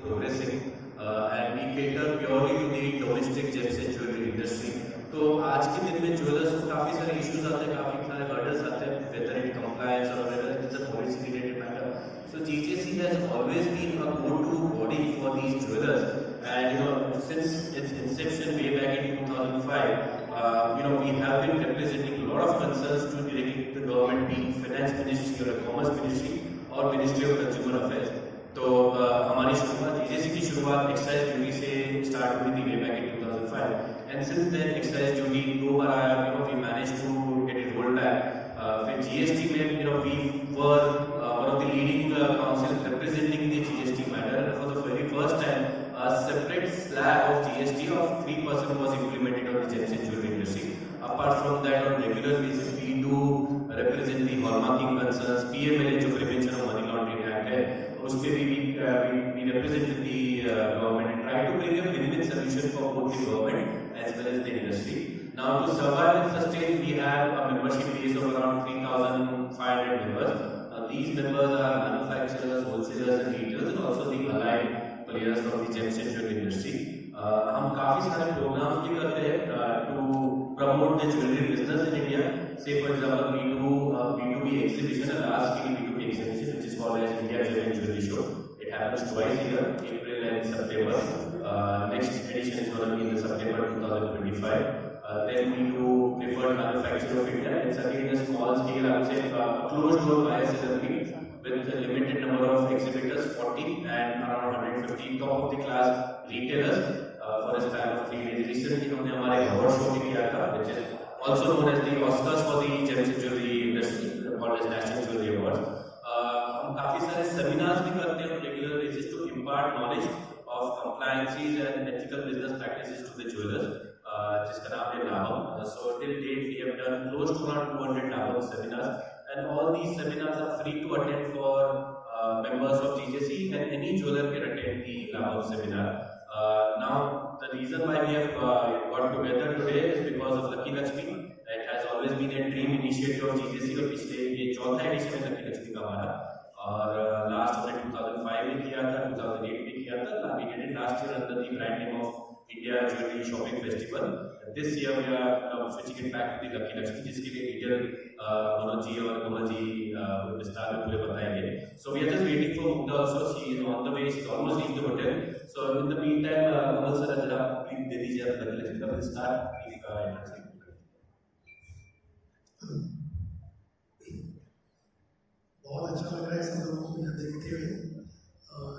progressing and we cater purely to the domestic gems and jewelry industry. तो आज के दिन में ज्वेलर्स को काफ़ी सारे इश्यूज आते हैं, काफ़ी सारे हर्डल्स आते हैं, whether it compliance or whether it is a policy related matter. So GJC has always been a go-to body for these jewelers, and since its inception way back in 2005, we have been representing a lot of concerns to the government, being finance ministry or commerce ministry और ministry of consumer affairs. तो हमारी शुरुआत जीजेसी की शुरुआत excise duty से start हुई थी way back in 2005 and since then excise duty 2 बार आया, we manage to get it rolled back. फिर जीएसटी में we were one of the leading council representing the GST matter, and for the very first time a separate slab of GST of 3% was implemented on the gems and jewelry industry. Apart from that, on regular basis we do represent the hallmarking concerns, PMLA जो Prevention of Money Laundering Act है, उस पे भी we represent the government and try to bring a win-win solution for both the government as well as the industry. Now to survive and sustain, we have a membership base of around 3,500 members. These members are manufacturers, wholesalers and retailers and also the allied players of the gems and jewelry industry. हम काफी सारे programmes भी करते हैं to promote the jewelry business in India. Say for example, we do B2B exhibition, a large scale B2B exhibition which is called as India Gem and Jewelry Show. It happens twice a year, April and September. Next edition is going to be in September 2025. Then we do preferred manufacturer of India. It's again a small scale, I would say, closed door ISSLP with a limited number of exhibitors, 40 and around 150 top of the class retailers for a span of 3 days. Recently हमने हमारे award show भी किया था, which is also known as the Oscars for the gems and jewelry industry, called as National Jewelry Awards. हम काफी सारे seminars भी करते हैं on regular basis to impart knowledge of compliances and ethical business practices to the jewelers, जिसका नाम है लाभम. So till date we have done close to around 200 लाभम seminars, and all these seminars are free to attend for members of GJC, and any jeweler can attend the Labham seminar. Now the reason why we have got together today is because of Lucky Lakshmi. It has always been a dream initiative of GJC, और पिछले ये चौथा addition है Lucky Lakshmi का हमारा, और last हमने 2005 में किया था, 2008 में किया था. We did it last year under the brand name of India Jewelry Shopping Festival. This year we are switching it back to the Lucky Lakshmi, जिसके लिए लीडर मनोज जी और कमल जी विस्तार में पूरे बताएंगे. So we are just waiting for Mukta also. She is on the way. She is almost reached the hotel. So in the meantime, Kamal sir जरा please दे दीजिए आप Lucky Lakshmi का विस्तार. बहुत अच्छा लग रहा है सब लोगों को यहाँ देखते हुए, और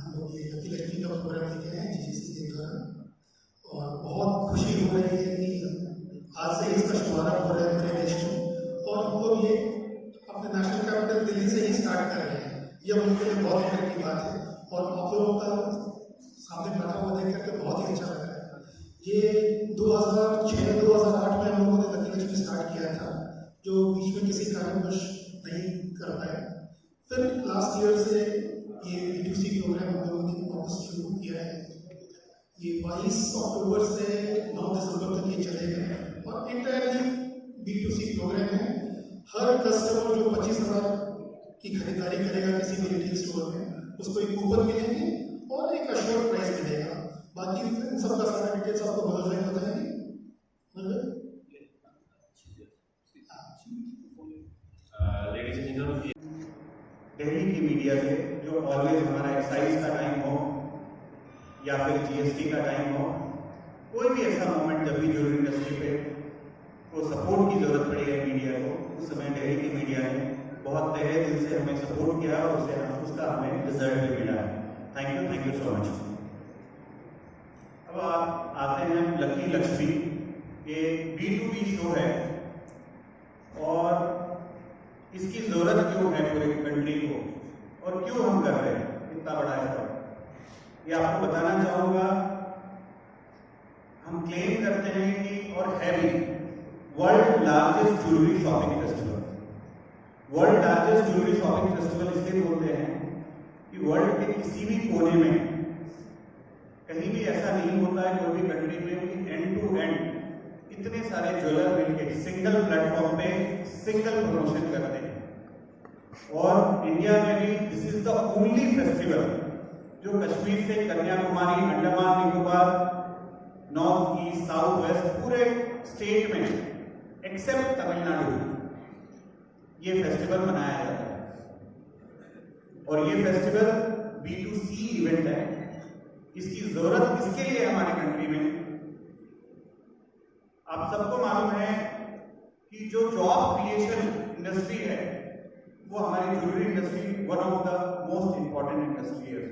हम लोग ये लकी लक्ष्मी का प्रोग्राम लेके आए हैं जीजीसी के द्वारा, और बहुत खुशी हो रही है कि आज से इसका शुभारंभ हो रहा है पूरे देश में, और हम लोग ये अपने नेशनल कैपिटल दिल्ली से ही स्टार्ट कर रहे हैं. ये हम लोग के लिए बहुत गर्व की बात है, और आप लोगों का सामने बैठा हुआ देख करके बहुत ही अच्छा लग रहा है. ये 2006-2008 में हम लोगों ने लकी लक्ष्मी स्टार्ट किया था, जो बीच में किसी कारणवश नहीं कर पाए. फिर लास्ट ईयर से ये B2C प्रोग्राम हम लोगों ने वापस शुरू किया है. ये 22 अक्टूबर से 9 दिसंबर तक ये चलेगा, और इंटायरली B2C प्रोग्राम है. हर कस्टमर जो 25,000 की खरीदारी करेगा किसी भी रिटेल स्टोर में, उसको एक कूपन मिलेंगे और एक अश्योर्ड प्राइस मिलेगा. बाकी इन सबका सारा डिटेल्स आपको मनोज भाई बताएंगे. दिल्ली की मीडिया से जो ऑलवेज हमारा एक्साइज का टाइम हो या फिर जीएसटी का टाइम हो, कोई भी ऐसा मोमेंट जब भी ज्वेलरी इंडस्ट्री पे को सपोर्ट की जरूरत पड़ी है मीडिया को, उस समय दिल्ली की मीडिया ने बहुत तहे दिल से हमें सपोर्ट किया और उसका हमें रिजल्ट भी मिला है. Thank you so much. अब आप आते हैं लकी लक्ष्मी. ये B2B शो है, और इसकी जरूरत क्यों है पूरे कंट्री को, और क्यों हम कर रहे हैं इतना बड़ा एफर्ट, ये आपको बताना चाहूंगा. हम क्लेम करते हैं कि, और है भी, world largest jewellery shopping festival. World largest jewellery shopping festival इसलिए बोलते हैं कि वर्ल्ड के किसी भी कोने में कहीं भी ऐसा नहीं होता है कोई भी कंट्री में कि एंड टू एंड इतने सारे ज्वेलर मिलकर सिंगल प्लेटफॉर्म पे सिंगल प्रमोशन करते हैं. और इंडिया में भी this is the only festival जो कश्मीर से Kanyakumari, Andaman Nicobar, north east, south west, पूरे स्टेट में एक्सेप्ट तमिलनाडु ये फेस्टिवल मनाया जाता है। और ये फेस्टिवल B2C इवेंट है। इसकी जरूरत इसके लिए हमारे कंट्री में, आप सबको मालूम है कि जो जॉब क्रिएशन इंडस्ट्री है वो हमारी jewellery industry one of the most important industry है।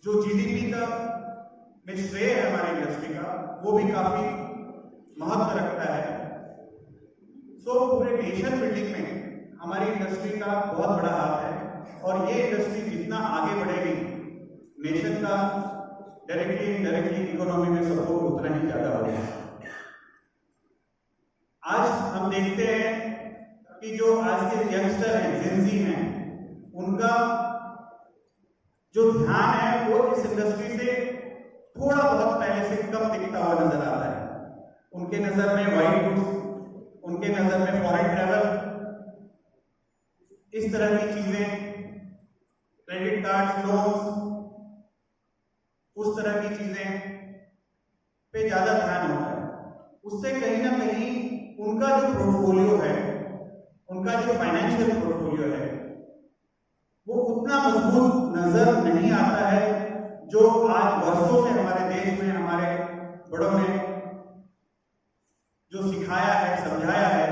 जो जीडीपी का में श्रेय है हमारी इंडस्ट्री का, वो भी काफी महत्व रखता है। तो पूरे नेशन बिल्डिंग में हमारी इंडस्ट्री का बहुत बड़ा हाथ है और ये इंडस्ट्री जितना आगे बढ़ेगी, नेशन का डायरेक्टली इनडायरेक्टली इकोनॉमी में सपोर्ट उतना ही ज्यादा होगा। आज हम देखते हैं कि जो आज के यंगस्टर हैं, जेनजी हैं, उनका जो ध्यान है वो इस इंडस्ट्री से थोड़ा बहुत पहले से कम दिखता हुआ नजर आता है। उनके नजर में वाइट गुड्स, उनके नजर में फॉरेन ट्रैवल, इस तरह की चीजें, क्रेडिट कार्ड, लोन्स, उस तरह की चीजें पे ज्यादा ध्यान होता है। उससे कहीं ना कहीं उनका जो पोर्टफोलियो है, उनका जो फाइनेंशियल पोर्टफोलियो है, वो उतना मजबूत नजर नहीं आता है जो आज वर्षों से हमारे देश में हमारे बड़ों ने जो सिखाया है, समझाया है,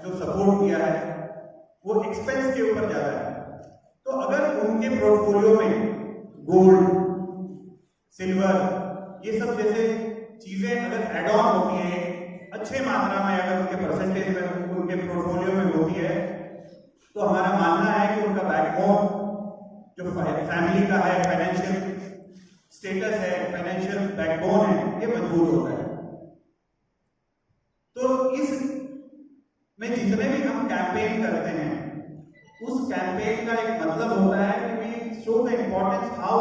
जो सपोर्ट किया है, वो एक्सपेंस के ऊपर ज्यादा है। तो अगर उनके पोर्टफोलियो में गोल्ड, सिल्वर, ये सब जैसे चीजें अगर एड ऑन होती है अच्छे मात्रा में, अगर उनके परसेंटेज में उनके पोर्टफोलियो में होती है, तो हमारा मानना है कि उनका बैकबोन जो फैमिली का है, फाइनेंशियल स्टेटस है, फाइनेंशियल बैकबोन है, ये मजबूत होता है। तो इस में जितने भी हम कैंपेन करते हैं, उस कैंपेन का एक मतलब होता है कि we show the importance how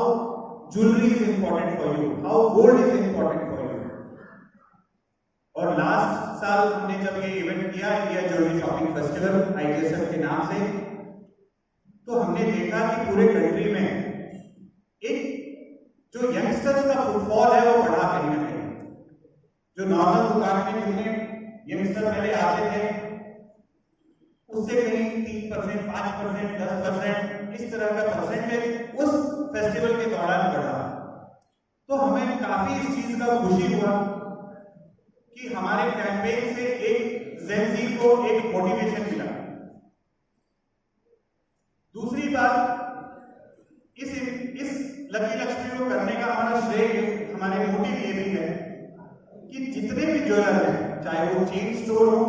jewellery is important for you, how gold is important for you. और लास्ट साल हमने जब ये इवेंट किया, India jewellery shopping festival IJSF के नाम से, तो हमने देखा कि पूरे कंट्री में एक जो यंगस्टर्स का फुटफॉल है वो बढ़ा कहीं ना कहीं। जो नॉर्मल दुकान में जितने यंगस्टर पहले आते थे, उससे कहीं 3%, 5%, 10%, इस तरह का परसेंटेज उस फेस्टिवल के दौरान बढ़ा। तो हमें काफी इस चीज का खुशी हुआ कि हमारे कैंपेन से एक जेनजी को एक मोटिवेशन मिला। दूसरी बात, इस लकी लक्ष्मी को करने का हमारा श्रेय, हमारे मोटिव ये भी है कि जितने भी ज्वेलर हैं, चाहे वो चेन स्टोर हो,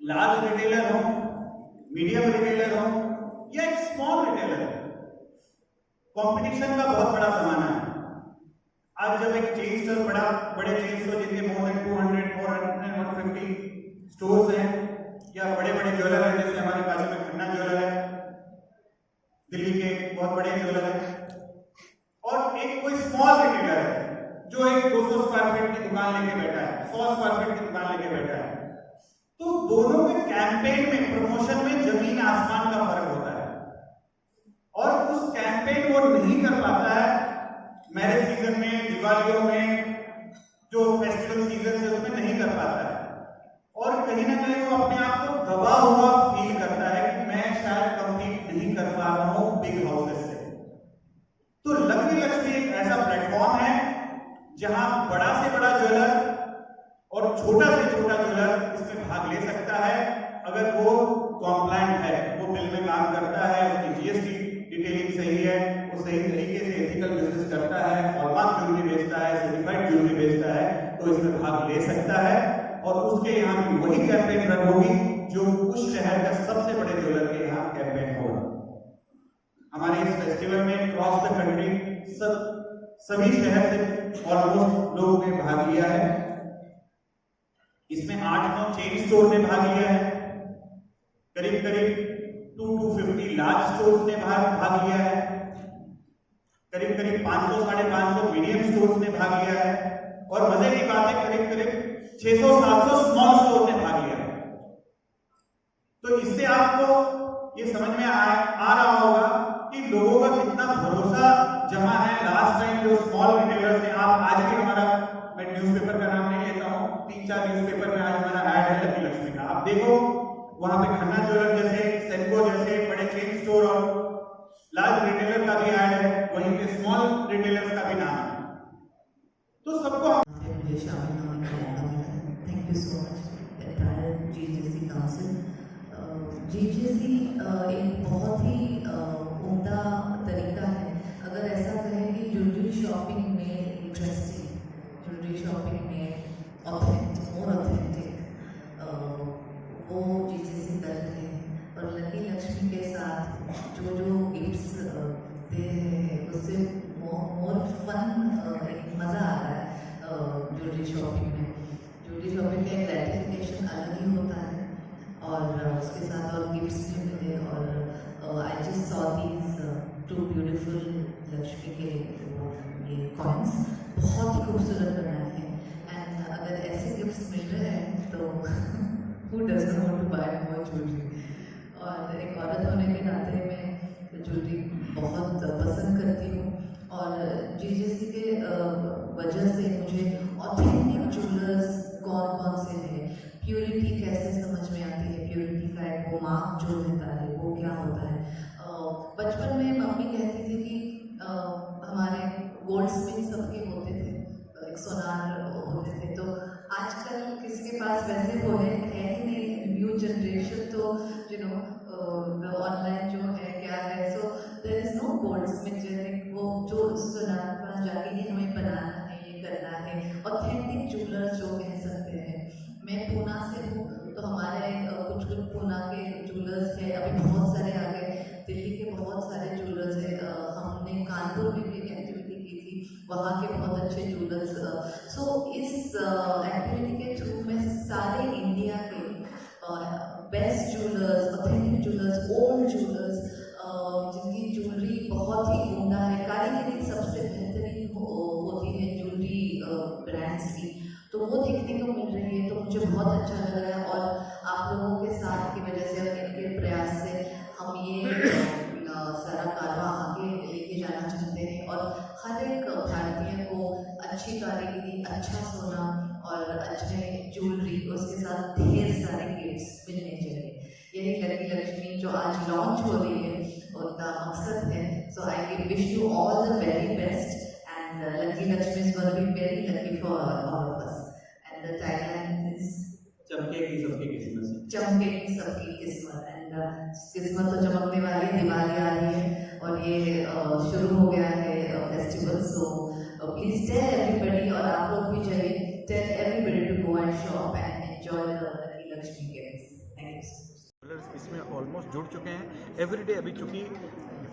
लार्ज रिटेलर हो, मीडियम रिटेलर हो या एक स्मॉल रिटेलर हो, कंपटीशन का बहुत बड़ा जमाना है। आज जब एक चेन स्टोर बड़े चेन स्टोर जिनके मोर देन 200, 400, 150 स्टोर्स हैं, या बड़े बड़े ज्वेलर हैं, जैसे हमारे बाजू में खन्ना ज्वेलर है, दिल्ली के बहुत बड़े ज्वेलर है, और एक कोई स्मॉल रिटेलर है जो एक 200 स्क्वायर फीट की दुकान लेके बैठा है, 100 स्क्वायर फीट की दुकान लेके बैठा है। तो दोनों के कैंपेन में, प्रमोशन में जमीन आसमान का फर्क होता है, और उस कैंपेन वो नहीं कर पाता है मैरिज सीजन में, दिवालियों में, जो फेस्टिवल सीजन है उसमें नहीं कर पाता है, और कहीं ना कहीं वो अपने आप को दबा हुआ फील करता है कि मैं शायद कंपीट नहीं कर पा रहा हूं बिग हाउसेस से। तो लकी लक्ष्मी एक ऐसा प्लेटफॉर्म है जहां बड़ा से बड़ा ज्वेलर और छोटा से छोटा ज्वेलर इसमें भाग ले सकता है, अगर वो कॉम्प्लायंट है, वो बिल में काम करता है, उसकी GST डिटेलिंग सही है, वो सही तरीके से एथिकल बिजनेस करता है, हॉलमार्क ज्वेलरी बेचता है, सर्टिफाइड ज्वेलरी बेचता है, तो इसमें भाग ले सकता है। और उसके यहाँ भी वही कैंपेन रन होगी जो उस शहर का सबसे बड़े ज्वेलर के यहाँ कैंपेन होगा। हमारे इस फेस्टिवल में क्रॉस द कंट्री सभी शहर से ऑलमोस्ट लोगों ने भाग लिया है। इसमें 8-9 चेन स्टोर ने भाग लिया है, करीब 250 लार्ज स्टोर्स ने भाग लिया है, करीब 500-550 मीडियम स्टोर्स ने भाग लिया है, और मजे की बात है करीब 600-700 स्मॉल स्टोर ने भाग लिया है। तो इससे आपको ये समझ में आ रहा होगा कि लोगों का कितना भरोसा जमा है। लास्ट टाइम जो स्मॉल रिटेलर्स ने, आप आज भी हमारा, मैं न्यूज़पेपर का नाम नहीं लेता हूँ, 3-4 न्यूज़पेपर में आज हमारा ऐड है लकी लक्ष्मी का, आप देखो वहां पे खन्ना ज्वेलर जैसे, सेनको जैसे बड़े चेन स्टोर और लार्ज रिटेलर का भी ऐड है, वहीं पे स्मॉल रिटेलर्स का भी नाम है। तो सबको मुझे शामिल होने का मौका मिला। Thank you so much entire GJC council. GJC एक बहुत ही उम्दा तरीका है, अगर ऐसा कहें कि ज्वेलरी शॉपिंग में इंटरेस्टिंग, ज्वेलरी शॉपिंग में ऑथेंटिक, मोर ऑथेंटिक, वो जीजेसी कर रहे हैं। और लकी लक्ष्मी के साथ जो जो गिफ्ट्स दे रहे हैं उससे मोर फन, एक मज़ा आ रहा है ज्वेलरी शॉपिंग में। ज्वेलरी शॉपिंग का ग्रेटिफिकेशन अलग ही होता है और उसके साथ और गिफ्ट्स भी मिले। और I just saw these 2 beautiful Lakshmi के ये कॉइन्स, बहुत ही खूबसूरत बनाए हैं। एंड अगर ऐसे गिफ्ट्स मिल रहे हैं तो who does not want to buy more jewelry? और एक औरत होने के नाते मैं ज्वेलरी बहुत पसंद करती हूँ और जीजेसी के वजह से मुझे ऑथेंटिक ज्वेलर्स कौन कौन से हैं, प्योरिटी कैसे समझ में आती है, प्योरिटी का एक वो मार्क जो रहता है वो क्या होता है। बचपन में मम्मी कहती थी कि हमारे गोल्ड स्मिथ सबके होते थे, एक सोनार होते थे। तो आजकल किसी के पास वैसे होने है ही नहीं, न्यू जनरेशन तो यू नो ऑनलाइन जो है क्या है, so there is no goldsmith वो जो सोनार के पास जाके ये हमें बनाना है, ये करना है। ऑथेंटिक ज्वेलर्स जो कह सकते हैं। मैं पूना से हूँ तो हमारे कुछ पूना के ज्वेलर्स है, अभी बहुत सारे आ गए, दिल्ली के बहुत सारे ज्वेलर्स है। हमने कानपुर में भी एक एक्टिविटी की थी, वहाँ के बहुत अच्छे ज्वेलर्स। सो इस एक्टिविटी के थ्रू मैं सारे इंडिया के best jewellers, authentic jewellers, old jewellers, जिनकी ज्वेलरी बहुत ही उम्दा है, कारीगरी सबसे बेहतरीन होती है ज्वेलरी ब्रांड्स की, तो वो देखने को मिल रही है। तो मुझे बहुत अच्छा लग रहा है और आप लोगों के साथ की वजह से और इनके प्रयास से हम ये सारा कारवा आगे लेके जाना चाहते हैं और हर एक भारतीय को अच्छी कारीगरी, अच्छा सोना और अच्छे ज्वेलरी, उसके साथ ढेर सारे गिफ्ट्स मिलने चाहिए। यही लकी लक्ष्मी जो आज लॉन्च हो रही है उनका मकसद है। So I wish you all the very best and Lucky Lakshmi is going to be very lucky for all of us. And the tagline is चमकेगी सबकी किस्मत। चमकेगी सबकी किस्मत। एंड किस्मत तो चमकने वाली, दिवाली आ रही है और ये शुरू हो गया है festival. So please tell everybody, और आप लोग भी जाइए, tell everybody to go and shop and enjoy the lucky Lakshmi gifts. Thank you. इसमें ऑलमोस्ट जुड़ चुके हैं। एवरीडे अभी चूँकि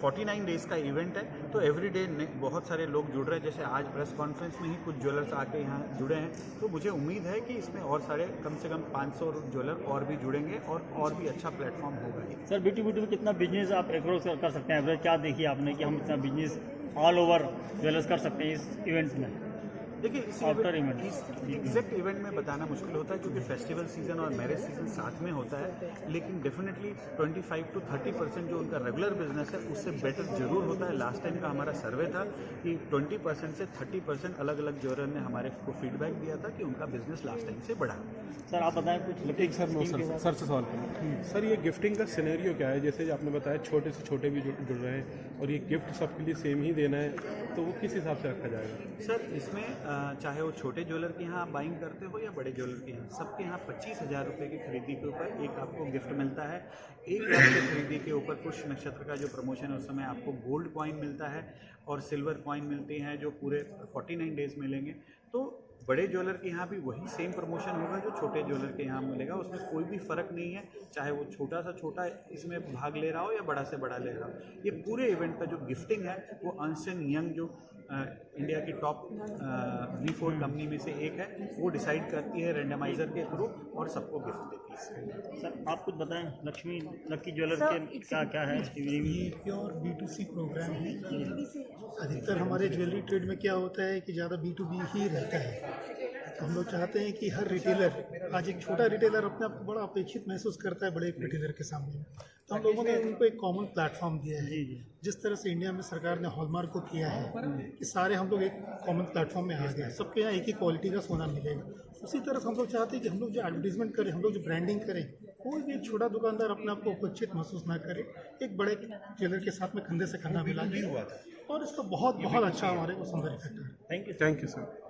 49 डेज़ का इवेंट है तो एवरीडे बहुत सारे लोग जुड़ रहे हैं। जैसे आज प्रेस कॉन्फ्रेंस में ही कुछ ज्वेलर्स आके यहाँ जुड़े हैं, तो मुझे उम्मीद है कि इसमें और सारे कम से कम 500 ज्वेलर और भी जुड़ेंगे और भी अच्छा प्लेटफॉर्म होगा। सर BT में कितना बिजनेस आप एग्रोज कर सकते हैं एवरेज? क्या देखिए आपने कि हम इतना बिजनेस ऑल ओवर ज्वेलर्स कर सकते हैं इस इवेंट्स में? देखिए इस एग्जैक्ट इवेंट में बताना मुश्किल होता है क्योंकि फेस्टिवल सीजन और मैरिज सीजन साथ में होता है, लेकिन डेफिनेटली 25 to 30% जो उनका रेगुलर बिजनेस है उससे बेटर जरूर होता है। लास्ट टाइम का हमारा सर्वे था कि 20% से 30% अलग अलग ज्वेलर ने हमारे को फीडबैक दिया था कि उनका बिजनेस लास्ट टाइम से बढ़ा। सर आप बताएं कुछ। एक सर से सवाल करें सर, ये गिफ्टिंग का सिनेरियो क्या है? जैसे आपने बताया छोटे से छोटे भी जुड़ रहे हैं और ये गिफ्ट सबके लिए सेम ही देना है, तो वो किस हिसाब से रखा जाएगा? सर इसमें चाहे वो छोटे ज्वेलर के यहाँ आप बाइंग करते हो या बड़े ज्वेलर के यहाँ, सबके यहाँ 25,000 रुपये की खरीदी के ऊपर एक आपको गिफ्ट मिलता है। 1 लाख की खरीदी के ऊपर पुष्य नक्षत्र का जो प्रमोशन है उस समय आपको गोल्ड कॉइन मिलता है और सिल्वर कॉइन मिलती हैं जो पूरे 49 डेज मिलेंगे। तो बड़े ज्वेलर के यहाँ भी वही सेम प्रमोशन होगा जो छोटे ज्वेलर के यहाँ मिलेगा, उसमें कोई भी फ़र्क नहीं है, चाहे वो छोटा सा छोटा इसमें भाग ले रहा हो या बड़ा से बड़ा ले रहा हो। ये पूरे इवेंट का जो गिफ्टिंग है वो अर्न्स्ट एंड यंग जो इंडिया की टॉप V4 कंपनी में से एक है, वो डिसाइड करती है रैंडमाइजर के थ्रू और सबको गिफ्ट देती है। सर आप कुछ बताएं लकी ज्वेलर के क्या क्या है? ये प्योर B2C प्रोग्राम है। अधिकतर हमारे ज्वेलरी ट्रेड में क्या होता है कि ज़्यादा B2B ही रहता है, तो हम लोग चाहते हैं कि हर रिटेलर, आज एक छोटा रिटेलर अपने आप को बड़ा अपेक्षित महसूस करता है बड़े एक रिटेलर के सामने, तो हम लोगों ने उनको एक कॉमन प्लेटफॉर्म दिया है। जिस तरह से इंडिया में सरकार ने हॉलमार्क को किया है कि सारे हम लोग एक कॉमन प्लेटफॉर्म में आ गए, सबके यहाँ एक ही क्वालिटी का सोना मिलेगा। उसी तरह से हम लोग चाहते हैं कि हम लोग जो एडवर्टीजमेंट करें, हम लोग जो ब्रांडिंग करें, कोई भी एक छोटा दुकानदार अपने आप को उपचित महसूस ना करे, एक बड़े ज्वेलर के साथ में कंधे से कंधा मिला के, और इसका बहुत बहुत अच्छा हमारे को सुंदर इफेक्ट है। Thank you sir.